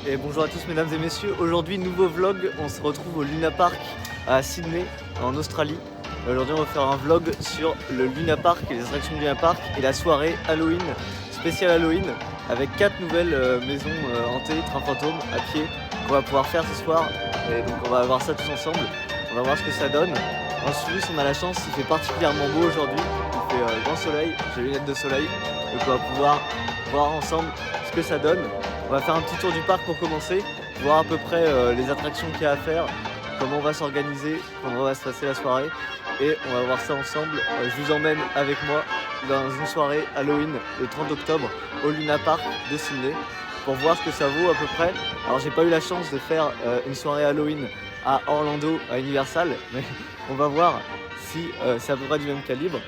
Et bonjour à tous mesdames et messieurs, aujourd'hui nouveau vlog, on se retrouve au Luna Park à Sydney en Australie. Aujourd'hui on va faire un vlog sur le Luna Park et les attractions du Luna Park et la soirée Halloween, spéciale Halloween, avec 4 nouvelles maisons hantées, train fantôme à pied qu'on va pouvoir faire ce soir. Et donc on va voir ça tous ensemble, on va voir ce que ça donne. En Suisse on a la chance, il fait particulièrement beau aujourd'hui, il fait grand soleil, j'ai lunettes de soleil, donc on va pouvoir voir ensemble ce que ça donne. On va faire un petit tour du parc pour commencer, voir à peu près les attractions qu'il y a à faire, comment on va s'organiser, comment va se passer la soirée. Et on va voir ça ensemble. Je vous emmène avec moi dans une soirée Halloween le 30 octobre au Luna Park de Sydney pour voir ce que ça vaut à peu près. Alors j'ai pas eu la chance de faire une soirée Halloween à Orlando, à Universal, mais on va voir si c'est à peu près du même calibre.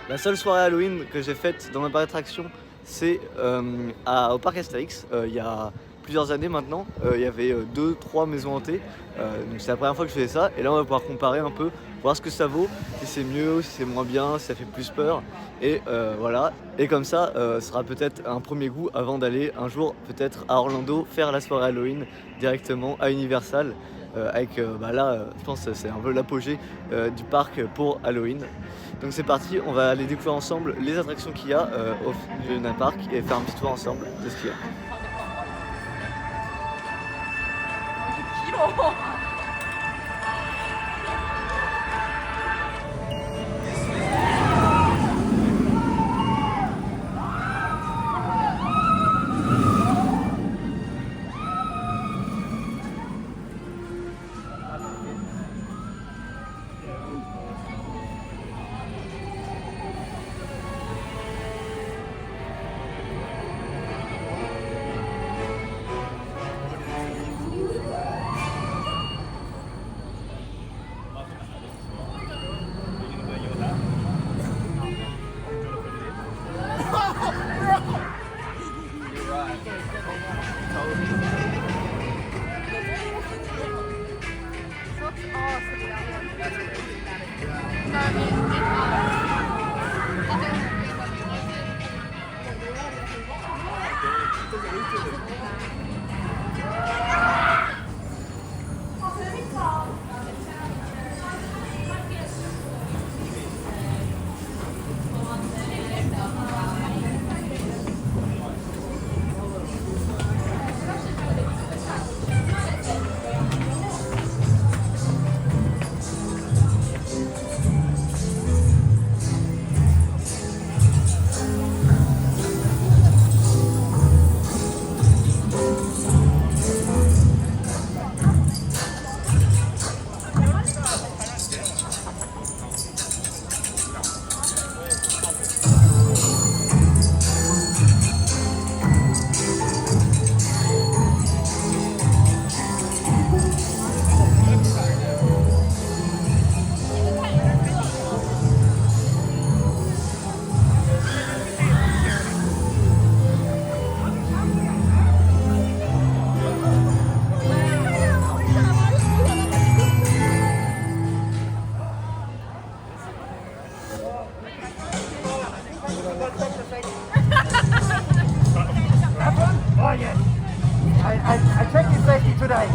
La seule soirée Halloween que j'ai faite dans un parc d'attractions, c'est au parc Astérix, il y a plusieurs années maintenant. Il y avait 2-3 maisons hantées, donc c'est la première fois que je faisais ça. Et là on va pouvoir comparer un peu, voir ce que ça vaut, si c'est mieux, si c'est moins bien, si ça fait plus peur. Et voilà, et comme ça, ce sera peut-être un premier goût avant d'aller un jour peut-être à Orlando faire la soirée Halloween directement à Universal. Avec là, je pense que c'est un peu l'apogée du parc pour Halloween. Donc c'est parti, on va aller découvrir ensemble les attractions qu'il y a au Luna Park et faire un petit tour ensemble de ce qu'il y a. Oh yes. I checked his safety today.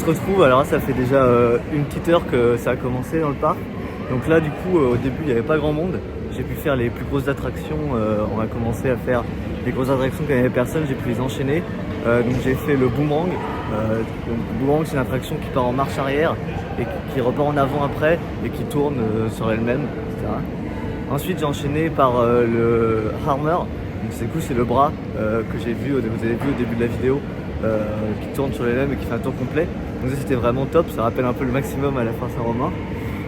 se retrouve, alors là, ça fait déjà une petite heure que ça a commencé dans le parc. Donc là du coup au début il n'y avait pas grand monde. J'ai pu faire les plus grosses attractions, on a commencé à faire les grosses attractions quand il n'y avait personne, j'ai pu les enchaîner. Donc j'ai fait le boomerang. Donc le boomerang c'est une attraction qui part en marche arrière et qui repart en avant après et qui tourne sur elle-même, etc. Ensuite j'ai enchaîné par le hammer. Donc c'est cool, c'est le bras que j'ai vu, vous avez vu au début de la vidéo, qui tourne sur elle-même et qui fait un tour complet. Donc ça c'était vraiment top, ça rappelle un peu le maximum à la fin Saint-Romain.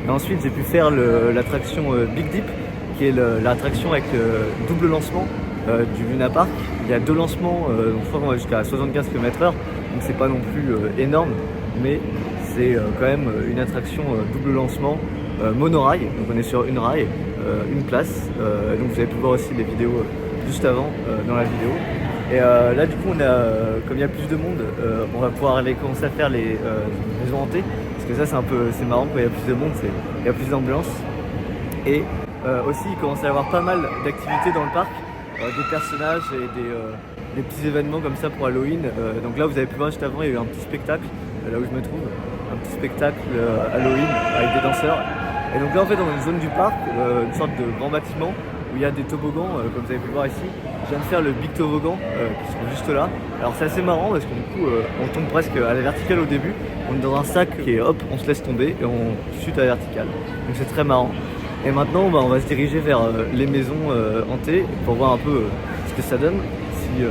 Et ensuite j'ai pu faire l'attraction Big Dip, qui est l'attraction avec double lancement du Luna Park. Il y a 2 lancements, donc je crois qu'on va jusqu'à 75 km/h, donc c'est pas non plus énorme, mais c'est quand même une attraction double lancement monorail, donc on est sur une rail, une place, donc vous avez pu voir aussi les vidéos juste avant dans la vidéo. Et là du coup comme il y a plus de monde, on va pouvoir aller commencer à faire les maisons hantées. Parce que ça c'est marrant, quand il y a plus de monde, il y a plus d'ambiance. Et aussi il commence à y avoir pas mal d'activités dans le parc, des personnages et des petits événements comme ça pour Halloween. Donc là vous avez pu voir juste avant, il y a eu un petit spectacle, là où je me trouve, un petit spectacle Halloween avec des danseurs. Et donc là en fait dans une zone du parc, une sorte de grand bâtiment où il y a des toboggans, comme vous avez pu voir ici. Je viens de faire le big toboggan qui sont juste là. Alors c'est assez marrant parce que du coup on tombe presque à la verticale au début. On est dans un sac et hop on se laisse tomber et on chute à la verticale. Donc c'est très marrant. Et maintenant on va se diriger vers les maisons hantées pour voir un peu ce que ça donne, si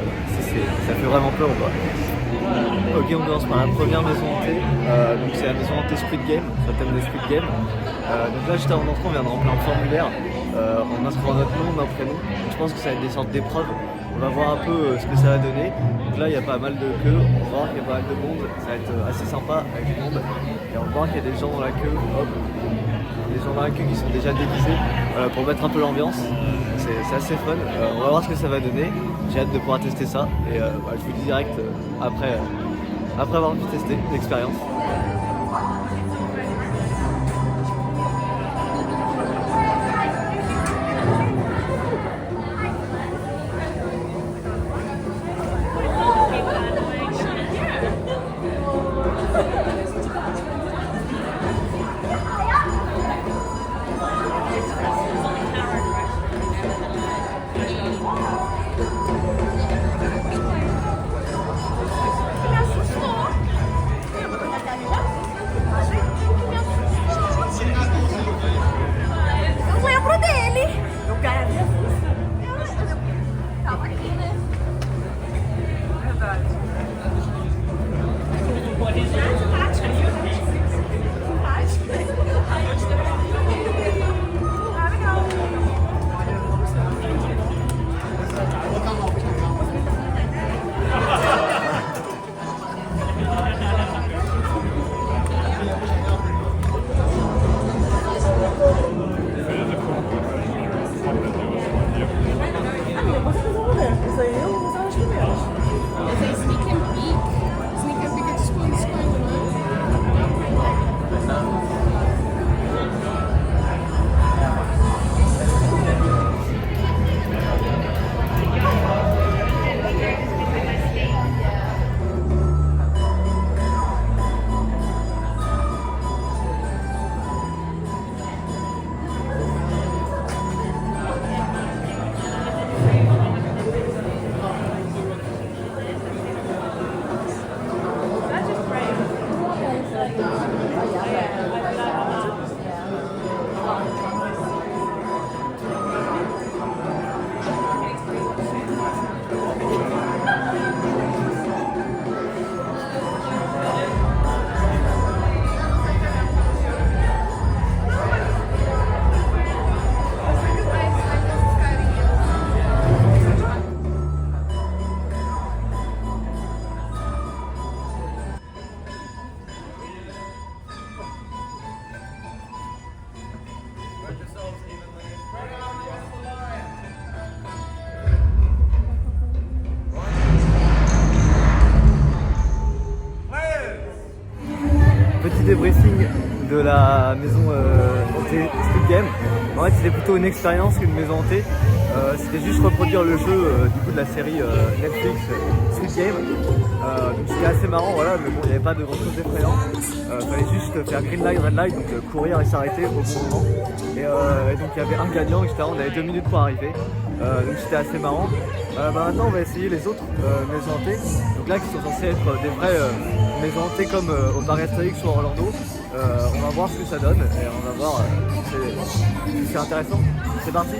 ça fait vraiment peur ou pas. Ok, on commence par la première maison hantée, donc c'est la maison hantée Squid Game, sur le thème de Squid Game. Donc là juste avant d'entrer on vient de remplir un formulaire en inscrivant notre nom, notre prénom. Donc, je pense que ça va être des sortes d'épreuves, on va voir un peu ce que ça va donner. Donc là il y a pas mal de queues, on va voir qu'il y a pas mal de monde, ça va être assez sympa avec du monde. Et on va voir qu'il y a des gens dans la queue, hop, des gens dans la queue qui sont déjà déguisés, pour mettre un peu l'ambiance. C'est assez fun, on va voir ce que ça va donner, j'ai hâte de pouvoir tester ça et je vous dis direct après avoir pu tester l'expérience. Petit débriefing de la maison hantée Squid Game. En fait c'était plutôt une expérience qu'une maison hantée. C'était juste reproduire le jeu du coup de la série Netflix Squid Squid Game. Donc c'était assez marrant, voilà, mais bon, il n'y avait pas de grand chose d'effrayant. Fallait juste faire green light, red light, donc courir et s'arrêter au bon moment. Et donc il y avait un gagnant, etc. On avait 2 minutes pour arriver. Donc c'était assez marrant. Maintenant on va essayer les autres maisons hantées. Donc là qui sont censées être des vraies maisons hantées comme au Paris Astérix ou à Orlando. On va voir ce que ça donne et on va voir si c'est intéressant. C'est parti.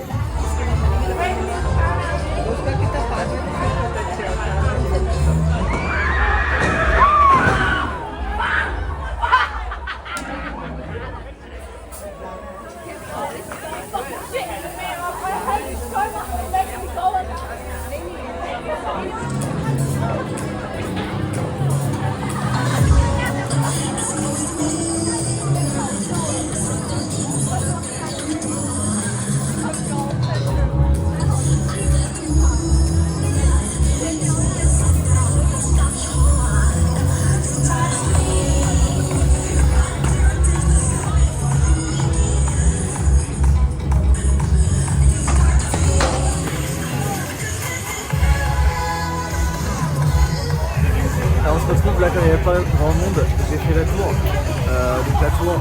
On se retrouve là quand il n'y avait pas grand monde, j'ai fait la tour. Donc la tour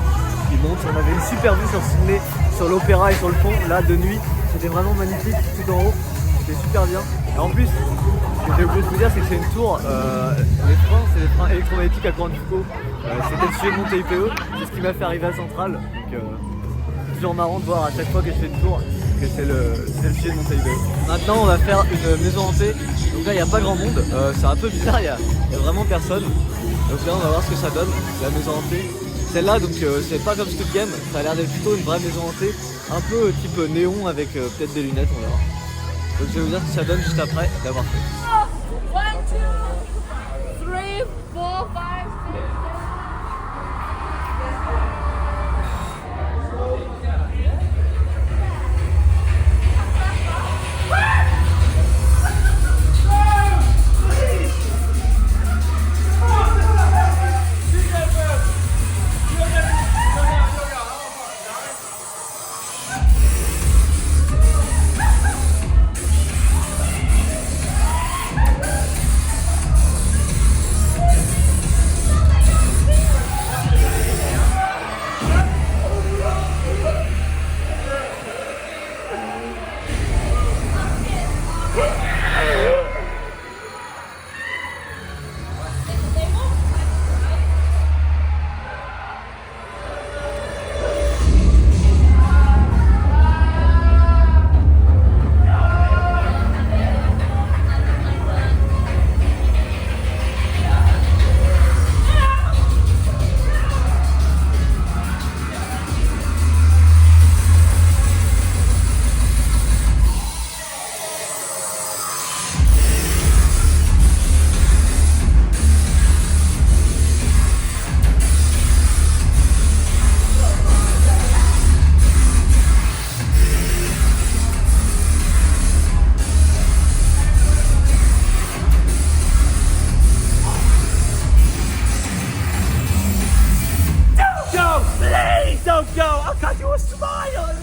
qui monte, on avait une super vue sur Sydney, sur l'opéra et sur le pont, là de nuit, c'était vraiment magnifique tout en haut, c'était super bien. Et en plus, ce que j'ai oublié de vous dire, c'est que c'est une tour, les freins, c'est des freins électromagnétiques à courant du Foucault. C'était le sujet de mon TIPE, c'est ce qui m'a fait arriver à Centrale. Donc c'est toujours marrant de voir à chaque fois que je fais une tour que c'est le sujet de mon TIPE. Maintenant on va faire une maison hantée. Donc là il n'y a pas grand monde, c'est un peu bizarre, il y a vraiment personne. Donc là on va voir ce que ça donne, la maison hantée. Celle-là donc c'est pas comme Squid Game, ça a l'air d'être plutôt une vraie maison hantée, un peu type néon avec peut-être des lunettes, on verra. Donc je vais vous dire ce que ça donne juste après d'avoir fait. 1, 2, 3, 4, 5, 6. Don't go! I'll cut you a smile!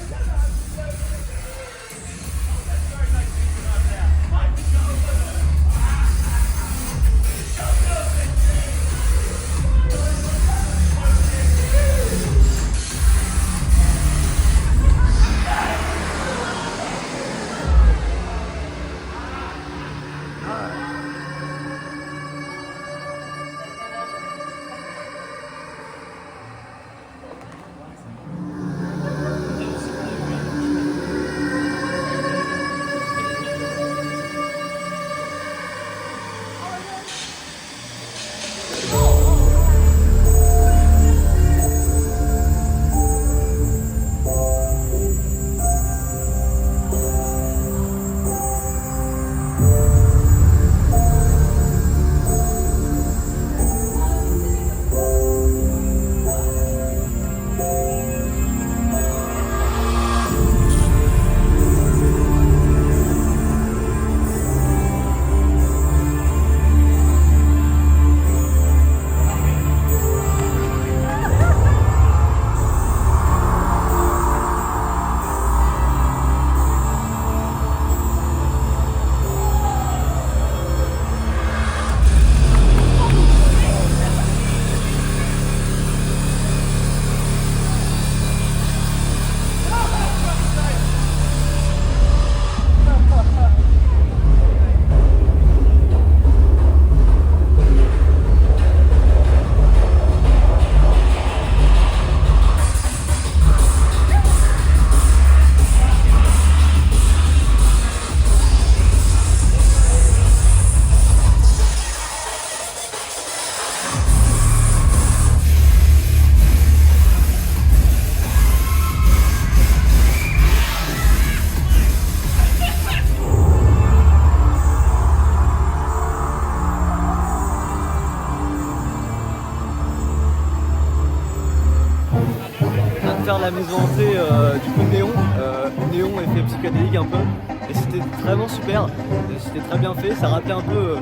faire la maison hantée du coup néon, effet psychédélique un peu. Et c'était vraiment super, c'était très bien fait, ça rappelait un peu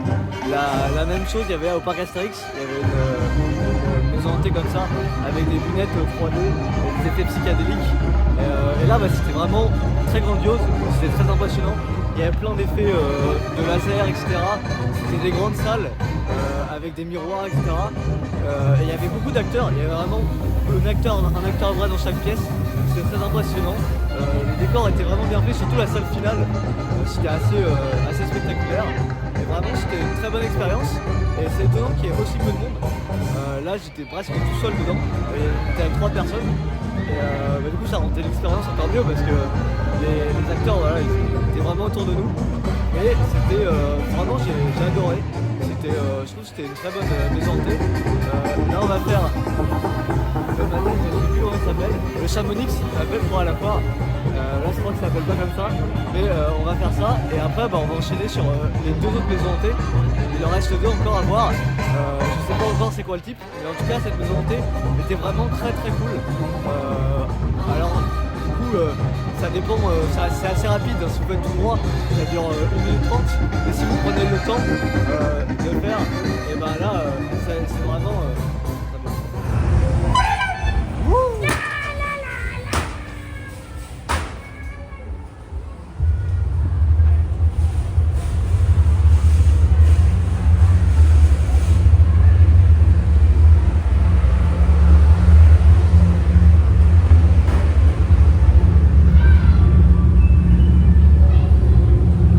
la même chose, il y avait au parc Astérix, il y avait une maison hantée comme ça, avec des lunettes 3D, des effets psychédéliques. Et là c'était vraiment très grandiose, c'était très impressionnant. Il y avait plein d'effets de laser, etc. C'était des grandes salles avec des miroirs, etc. Et il y avait beaucoup d'acteurs, il y avait vraiment un acteur vrai dans chaque pièce. C'était très impressionnant. Les décors étaient vraiment bien faits, surtout la salle finale. C'était assez spectaculaire. Et vraiment c'était une très bonne expérience. Et c'est étonnant qu'il y ait aussi peu de monde. Là j'étais presque tout seul dedans. J'étais avec 3 personnes. Et du coup ça rendait l'expérience encore mieux parce que les acteurs voilà, ils étaient vraiment autour de nous. Et c'était vraiment j'ai adoré. Je trouve que c'était une très bonne maison hantée. Là on va faire le matin, je sais plus comment il s'appelle. Le Chamonix, il s'appelle pour à la foire. Là je crois que ça s'appelle pas comme ça. Mais on va faire ça et après on va enchaîner sur les 2 autres maisons hantées. Il en reste 2 encore à voir. Je sais pas encore c'est quoi le type, mais en tout cas cette maison hantée était vraiment très très cool. Alors du coup ça dépend, c'est assez rapide, hein, si vous faites tout droit, ça dure 1 minute 30. Et si vous prenez le temps de le faire, et ben là c'est vraiment très bon.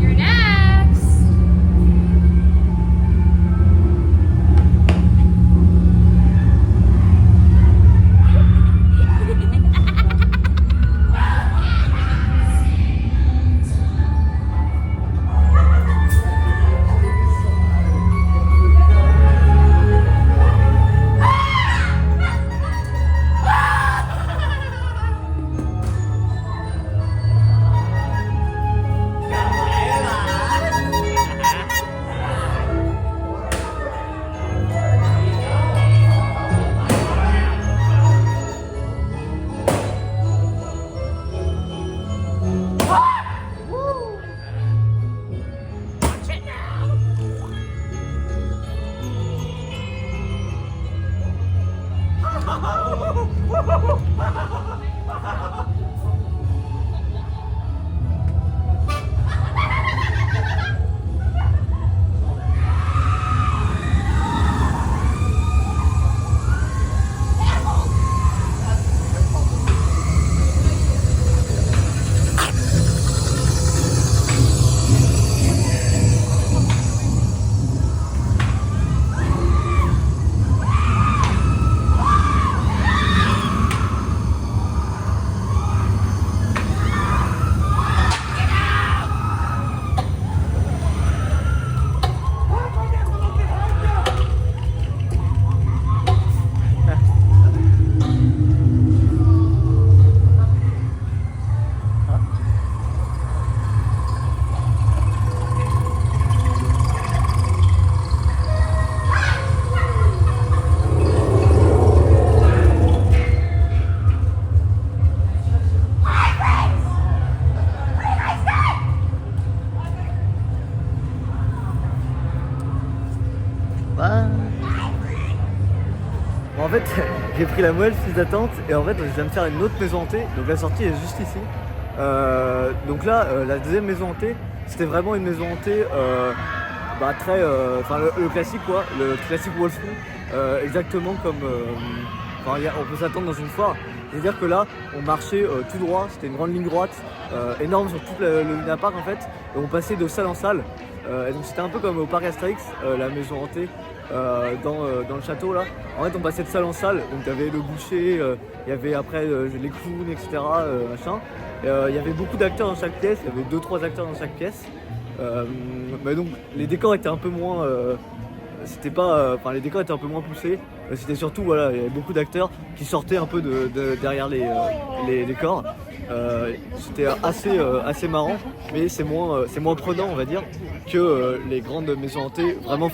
You're next. En fait, j'ai pris la moelle file d'attente et en fait, je viens de faire une autre maison hantée. Donc la sortie est juste ici. Donc là, la deuxième maison hantée, c'était vraiment une maison hantée très, enfin le classique quoi, le classique Wall Street, exactement comme, on peut s'attendre dans une foire. C'est-à-dire que là, on marchait tout droit, c'était une grande ligne droite, énorme sur tout le Luna Park en fait, et on passait de salle en salle. Et donc c'était un peu comme au parc Astérix, la maison hantée dans le château là. En fait on passait de salle en salle, donc il y avait le boucher, il y avait après les clowns, etc. Machin. Il y avait beaucoup d'acteurs dans chaque pièce, il y avait 2-3 acteurs dans chaque pièce. Mais donc les décors étaient un peu moins... c'était pas... les décors étaient un peu moins poussés. C'était surtout, voilà, il y avait beaucoup d'acteurs qui sortaient un peu derrière les décors. C'était assez marrant, mais c'est moins prenant, on va dire, que les grandes maisons hantées, vraiment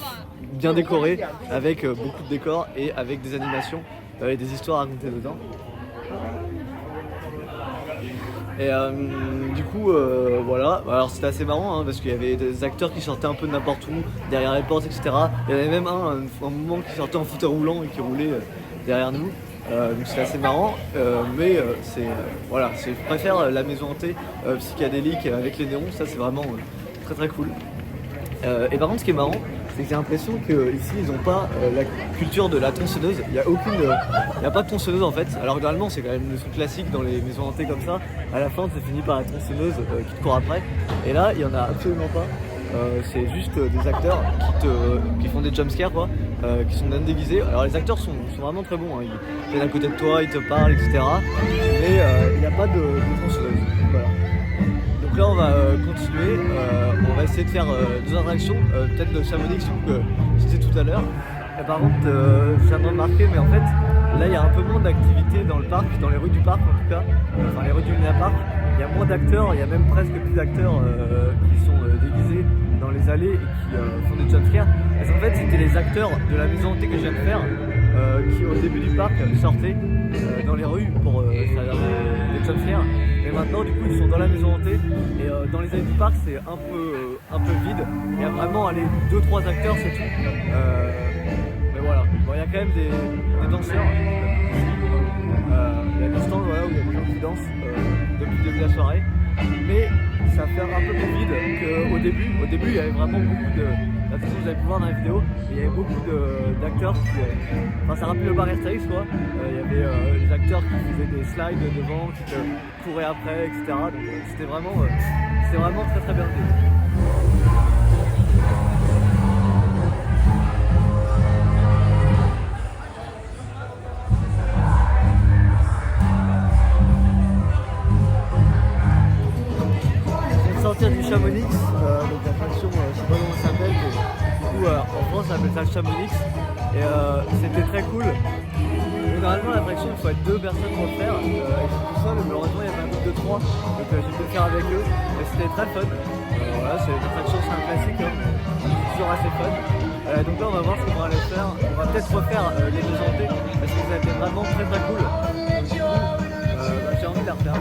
bien décorées, avec beaucoup de décors et avec des animations et des histoires à raconter dedans. Et du coup, voilà. Alors c'était assez marrant hein, parce qu'il y avait des acteurs qui sortaient un peu de n'importe où, derrière les portes, etc. Il y en avait même un moment qui sortait en fauteuil roulant et qui roulait derrière nous. Donc c'est assez marrant, mais voilà, je préfère la maison hantée psychédélique avec les néons, ça c'est vraiment très très cool. Et par contre, ce qui est marrant, c'est que j'ai l'impression qu'ici ils n'ont pas la culture de la tronçonneuse. Il n'y a pas de tronçonneuse en fait. Alors normalement, c'est quand même le truc classique dans les maisons hantées comme ça. À la fin, c'est fini par la tronçonneuse qui te court après. Et là, il n'y en a absolument pas. C'est juste des acteurs qui font des jumpscares quoi, qui sont bien déguisés. Alors les acteurs sont vraiment très bons, hein. Ils viennent à côté de toi, ils te parlent, etc. Mais il n'y a pas de tronçonneuse. Voilà. Donc là on va continuer, on va essayer de faire 2 attractions, peut-être le Chamonix que je disais tout à l'heure. Et par contre, je viens de remarquer, mais en fait, là il y a un peu moins d'activité dans le parc, dans les rues du parc en tout cas, enfin les rues du Luna Park. Il y a moins d'acteurs, il y a même presque plus d'acteurs qui sont déguisés dans les allées et qui font des jumpscares. Parce qu'en fait, c'était les acteurs de la maison hantée que je viens de faire qui, au début du parc, sortaient dans les rues pour faire des jumpscares. Et maintenant, du coup, ils sont dans la maison hantée et dans les allées du parc, c'est un peu vide. Il y a vraiment 2-3 acteurs, c'est tout. Mais voilà, bon, il y a quand même des danseurs. Il y a des stands voilà, où il y a des gens qui dansent depuis le début de la soirée. Mais ça fait un peu plus vide qu'au début. Au début, il y avait vraiment beaucoup de... De toute façon, vous avez pu voir dans la vidéo, il y avait beaucoup d'acteurs qui... Enfin, ça rappelle le bar Astérix, quoi. Il y avait des acteurs qui faisaient des slides devant, qui te couraient après, etc. Donc c'était vraiment très très bien fait. Sortir du Chamonix, donc l'attraction, je sais pas comment ça s'appelle, mais du coup en France on appelle ça le Chamonix et c'était très cool. Mais normalement l'attraction il faut être 2 personnes pour le faire, et c'est tout seul, mais malheureusement il y avait un groupe de 3, donc j'ai pu le faire avec eux et c'était très fun. Voilà, c'est une attraction, c'est un classique, hein, c'est toujours assez fun. Donc là on va voir ce qu'on va aller faire, on va peut-être refaire les 2 hantées parce que ça a été vraiment très très cool. Donc du coup j'ai envie de la refaire.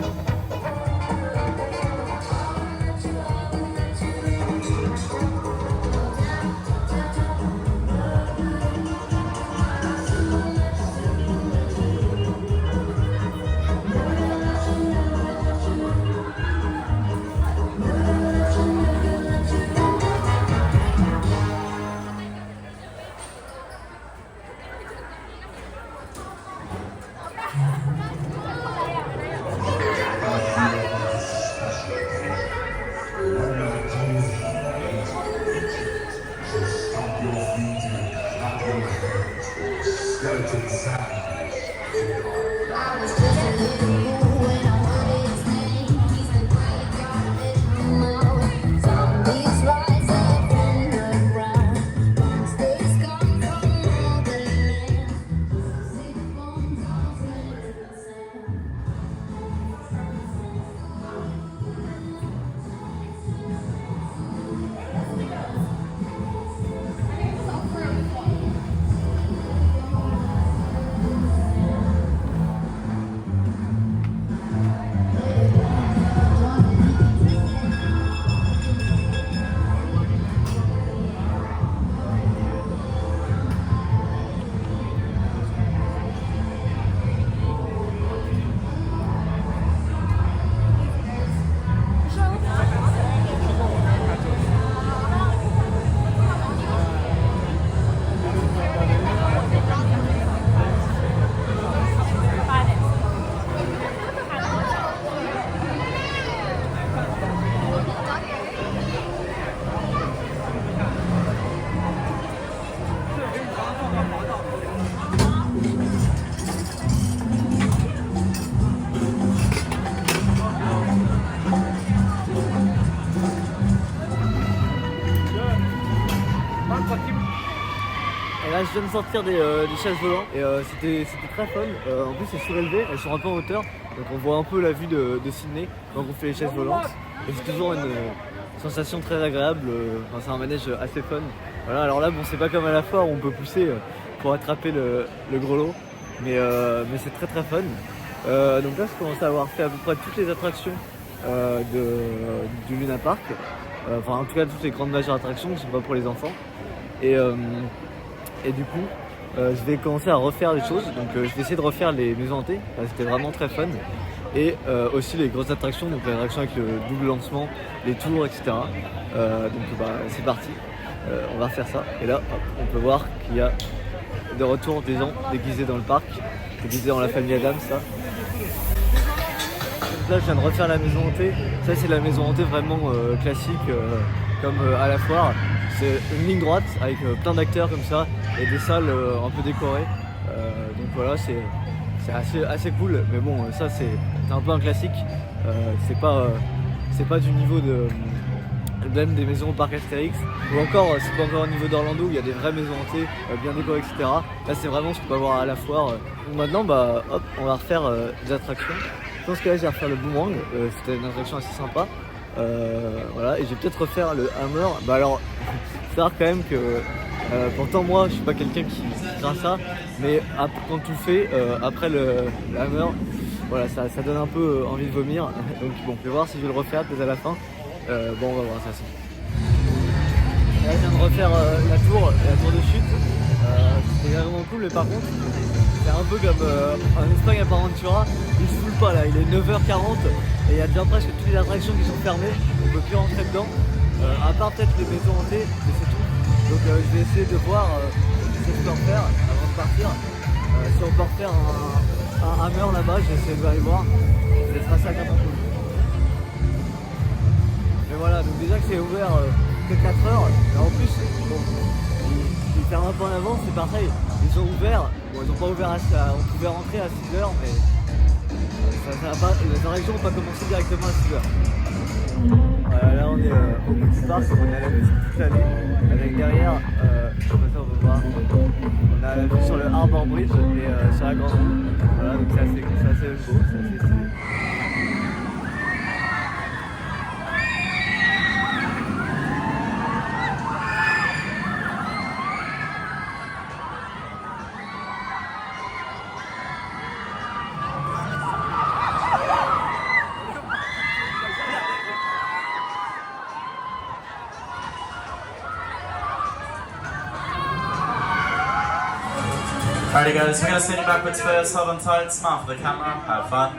Et là je viens de sortir des chaises volantes et c'était très fun. En plus c'est surélevé, elles sont un peu en hauteur, donc on voit un peu la vue de Sydney quand on fait les chaises volantes. Et c'est toujours une sensation très agréable, enfin, c'est un manège assez fun. Voilà, alors là bon c'est pas comme à la foire où on peut pousser pour attraper le gros lot, mais c'est très très fun. Donc là, je commence à avoir fait à peu près toutes les attractions du Luna Park. Enfin, en tout cas, toutes les grandes majeures attractions qui sont pas pour les enfants. Et du coup, je vais commencer à refaire des choses. Donc, je vais essayer de refaire les maisons hantées. C'était vraiment très fun. Et aussi les grosses attractions, donc les attractions avec le double lancement, les tours, etc. Donc, c'est parti. On va faire ça. Et là, hop, on peut voir qu'il y a de retour des gens déguisés dans le parc, déguisés en la famille Adams, ça. Donc là, je viens de refaire la maison hantée. Ça, c'est la maison hantée vraiment classique, comme à la foire. C'est une ligne droite avec plein d'acteurs comme ça et des salles un peu décorées. Donc voilà, c'est assez cool. Mais bon, ça, c'est un peu un classique. C'est pas du niveau même des maisons au parc Astérix, ou encore c'est pas encore au niveau d'Orlando où il y a des vraies maisons hantées bien décorées, etc. Là c'est vraiment ce qu'on peut avoir à la foire. Donc maintenant hop, on va refaire des attractions. Je pense que là je vais refaire le boomerang, c'était une attraction assez sympa. Voilà, et je vais peut-être refaire le hammer. Alors, faut savoir quand même que pourtant moi je suis pas quelqu'un qui craint ça, mais quand tu le fais après le hammer, voilà, ça donne un peu envie de vomir. Donc bon, on peut voir si je vais le refaire peut-être à la fin. Bon, on va voir ça. Là, je viens de refaire la tour de chute. C'était vraiment cool, mais par contre, c'est un peu comme en Espagne à Parentura. Il se fout pas là, il est 9h40 et il y a déjà presque toutes les attractions qui sont fermées. On peut plus rentrer dedans, à part peut-être les maisons hantées, mais c'est tout. Donc je vais essayer de voir ce que je peux en faire avant de partir. Si on peut refaire un hammer là-bas, je vais essayer aller voir. Ce sera ça quand même cool. Mais voilà, donc déjà que c'est ouvert que 4 heures, et en plus, bon, ils ferment un peu en avance, c'est pareil, ils ont ouvert, bon ils n'ont pas ouvert on pouvait rentrer à 6 heures, mais les attractions n'ont pas commencé directement à 6 heures. Voilà, là on est au bout du parc, on est à la vue sur toute la vue, avec derrière, je sais pas si on peut voir, on a la vue sur le Harbour Bridge et sur la grande roue. Voilà, donc c'est assez beau, c'est assez stylé. Alrighty guys, we're going to send you backwards first, hold on tight, smile for the camera, have fun.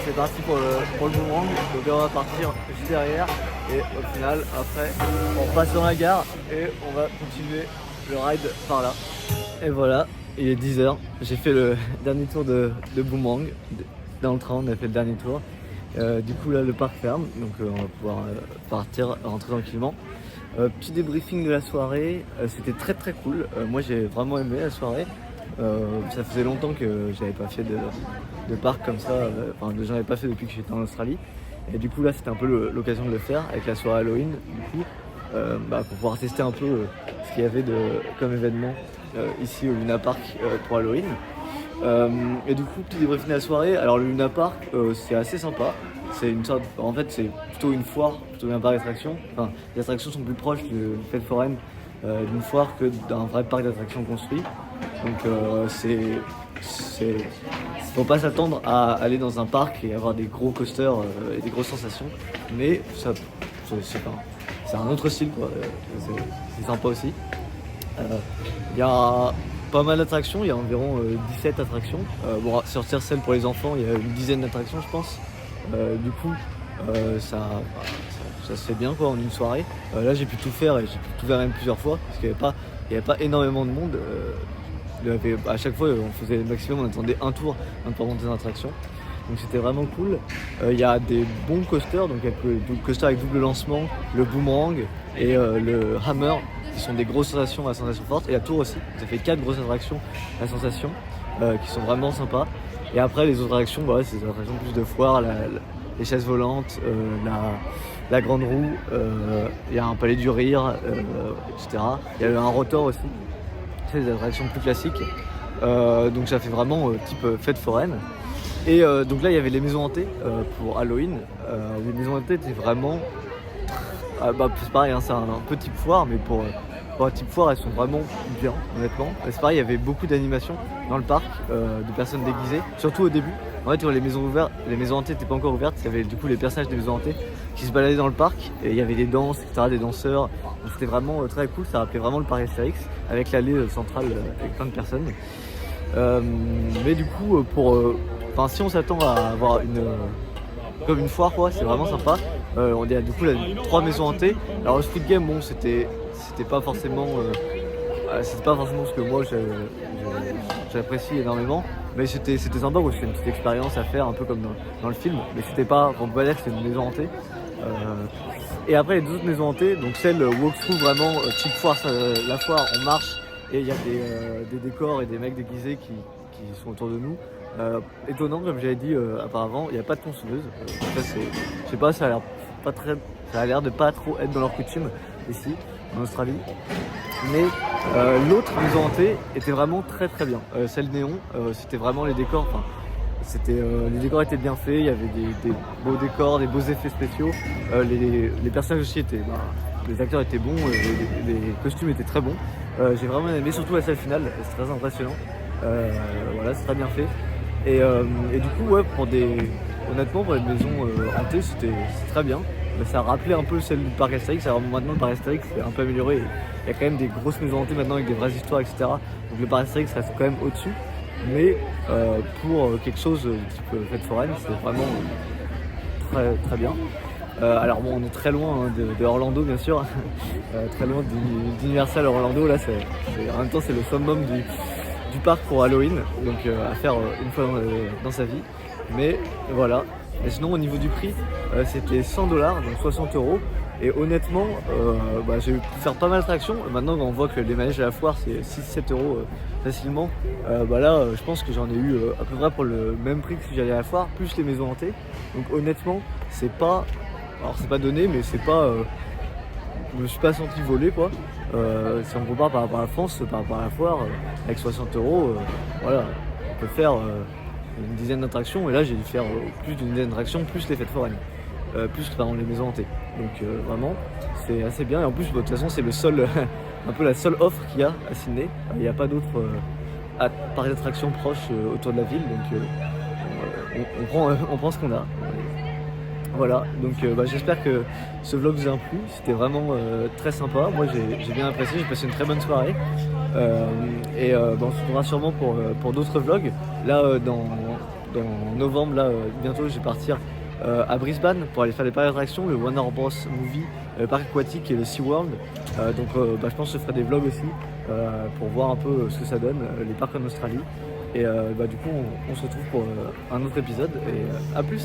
C'est parti pour le boomerang, donc on va partir juste derrière et au final après on passe dans la gare et on va continuer le ride par là. Et voilà, il est 10h, j'ai fait le dernier tour de boomerang, dans le train on a fait le dernier tour. Du coup là le parc ferme, donc on va pouvoir partir, rentrer tranquillement. Petit débriefing de la soirée, c'était très très cool, moi j'ai vraiment aimé la soirée. Ça faisait longtemps que j'avais pas fait de parc comme ça, enfin j'en avais pas fait depuis que j'étais en Australie. Et du coup là c'était un peu l'occasion de le faire avec la soirée Halloween du coup, pour pouvoir tester un peu ce qu'il y avait comme événement ici au Luna Park pour Halloween. Et du coup petit débriefing de la soirée, alors le Luna Park c'est assez sympa. C'est une sorte, en fait c'est plutôt une foire, plutôt qu'un parc d'attractions. Enfin les attractions sont plus proches d'une fête foraine d'une foire que d'un vrai parc d'attractions construit. Donc faut pas s'attendre à aller dans un parc et avoir des gros coasters et des grosses sensations, mais c'est un autre style quoi. C'est sympa aussi. Il y a pas mal d'attractions, il y a environ 17 attractions. Bon, sur celle pour les enfants, il y a une dizaine d'attractions je pense. Du coup ça se fait bien quoi en une soirée. Là j'ai pu tout faire et j'ai pu tout faire même plusieurs fois parce qu'il n'y avait pas énormément de monde. À chaque fois on faisait le maximum, on attendait un tour pendant des attractions. Donc c'était vraiment cool. Il y a des bons coasters, donc il y a le coaster avec double lancement, le boomerang et le hammer qui sont des grosses sensations à sensation forte. Et la tour aussi, ça fait 4 grosses attractions à sensation qui sont vraiment sympas. Et après les autres attractions, bah, c'est des attractions plus de foire, les chaises volantes, la grande roue, il y a un palais du rire, etc. Il y a un rotor aussi. C'est des attractions plus classiques. Donc ça fait vraiment type fête foraine. Et donc là il y avait les maisons hantées pour Halloween. Les maisons hantées étaient vraiment... c'est pareil, hein, c'est un peu type foire, mais pour un type foire elles sont vraiment bien honnêtement. C'est pareil, il y avait beaucoup d'animations dans le parc, de personnes déguisées, surtout au début. En fait les maisons hantées n'étaient pas encore ouvertes, il y avait du coup les personnages des maisons hantées qui se baladaient dans le parc et il y avait des danses, etc., des danseurs. Donc c'était vraiment très cool, ça rappelait vraiment le parc Astérix avec l'allée centrale avec plein de personnes. Mais du coup si on s'attend à avoir comme une foire quoi, c'est vraiment sympa. On a du coup 3 maisons hantées. Alors le Squid Game, bon c'était pas forcément ce que moi j'apprécie énormément, mais c'était sympa parce que c'était une petite expérience à faire un peu comme dans le film, mais c'était pas, on peut pas dire que c'était une maison hantée. Et après les 2 autres maisons hantées, donc celle walkthrough vraiment type foire, la foire on marche et il y a des décors et des mecs déguisés qui sont autour de nous. Étonnant comme j'avais dit auparavant, il n'y a pas de tronçonneuse. Je sais pas, ça a l'air de pas trop être dans leur coutume ici en Australie. Mais l'autre maison hantée était vraiment très très bien. Celle néon, c'était vraiment les décors. Les décors étaient bien faits, il y avait des beaux décors, des beaux effets spéciaux. Les personnages aussi étaient, les acteurs étaient bons, les costumes étaient très bons. J'ai vraiment aimé, surtout la salle finale, c'est très impressionnant. Voilà, c'est très bien fait. Et du coup, ouais, honnêtement, pour une maison hantée, c'est très bien. Mais ça rappelait un peu celle du parc Astérix. Alors maintenant, le parc Astérix est un peu amélioré. Il y a quand même des grosses maisons hantées maintenant avec des vraies histoires, etc. Donc le parc Astérix reste quand même au-dessus. Mais pour quelque chose type fête foraine, c'est vraiment très très bien. Alors bon, on est très loin de Orlando bien sûr, très loin d'Universal Orlando. Là, en même temps, c'est le summum du parc pour Halloween, donc à faire une fois dans sa vie. Mais voilà. Et sinon, au niveau du prix, c'était $100, donc 60 €. Et honnêtement, j'ai pu faire pas mal d'attractions. Maintenant, quand on voit que les manèges à la foire, c'est 6-7 € facilement. Là, je pense que j'en ai eu à peu près pour le même prix que si j'allais à la foire, plus les maisons hantées. Donc honnêtement, c'est pas donné, mais c'est pas... je me suis pas senti voler quoi. Si on compare par rapport à la France, par rapport à la foire, avec 60 €, voilà, on peut faire une dizaine d'attractions. Et là, j'ai dû faire plus d'une dizaine d'attractions, plus les fêtes foraines, plus les maisons hantées. Donc vraiment, c'est assez bien. Et en plus, de toute façon, c'est le seul, un peu la seule offre qu'il y a à Sydney. Il n'y a pas d'autres parcs d'attractions proches autour de la ville. Donc on prend ce qu'on a. Voilà, donc j'espère que ce vlog vous a plu, c'était vraiment très sympa, moi j'ai bien apprécié, j'ai passé une très bonne soirée. On se retrouvera sûrement pour d'autres vlogs. Là dans novembre, bientôt je vais partir à Brisbane pour aller faire des parcs d'attractions, le Warner Bros Movie, le parc aquatique et le SeaWorld. Je pense que je ferai des vlogs aussi pour voir un peu ce que ça donne, les parcs en Australie. Et du coup on se retrouve pour un autre épisode et à plus.